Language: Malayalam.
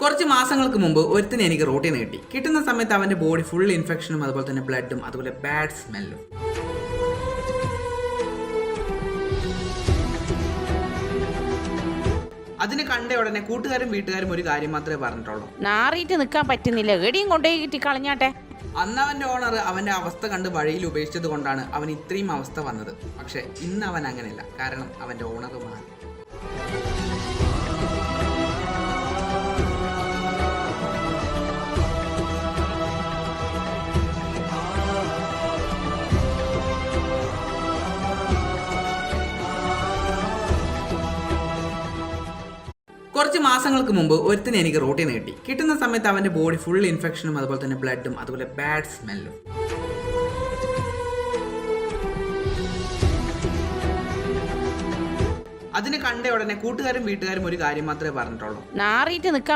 കുറച്ച് മാസങ്ങൾക്ക് മുമ്പ് ഒരുത്തിന് എനിക്ക് റോട്ടിൽ നിന്ന് കിട്ടി. കിട്ടുന്ന സമയത്ത് അവന്റെ ബോഡി ഫുൾ ഇൻഫെക്ഷനും അതുപോലെ തന്നെ ബ്ലഡും അതുപോലെ ബാഡ് സ്മെല്ലും. അതിന് കണ്ട ഉടനെ കൂട്ടുകാരും വീട്ടുകാരും ഒരു കാര്യം മാത്രമേ പറഞ്ഞിട്ടുള്ളൂ, നാറിയിട്ട് നിൽക്കാൻ പറ്റുന്നില്ല, എടിയും കൊണ്ടുപോയി കിട്ടി കളഞ്ഞാട്ടെ. അന്ന് അവന്റെ ഓണർ അവന്റെ അവസ്ഥ കണ്ട് വഴിയിൽ ഉപേക്ഷിച്ചത് കൊണ്ടാണ് അവൻ ഇത്രയും അവസ്ഥ വന്നത്. പക്ഷെ ഇന്ന് അവൻ അങ്ങനെയല്ല, കാരണം അവന്റെ ഓണർ മാറി. കുറച്ച് മാസങ്ങൾക്ക് മുമ്പ് ഒരുത്തിന് എനിക്ക് റോട്ടിൽ നിന്ന് കിട്ടി. കിട്ടുന്ന സമയത്ത് അവന്റെ ബോഡി ഫുൾ ഇൻഫെക്ഷനും അതുപോലെ തന്നെ ബ്ലഡും അതുപോലെ ബാഡ് സ്മെല്ലും. അതിന് കണ്ട ഉടനെ കൂട്ടുകാരും വീട്ടുകാരും ഒരു കാര്യം മാത്രമേ പറഞ്ഞിട്ടുള്ളൂ, നാറിയിട്ട് നിൽക്കാൻ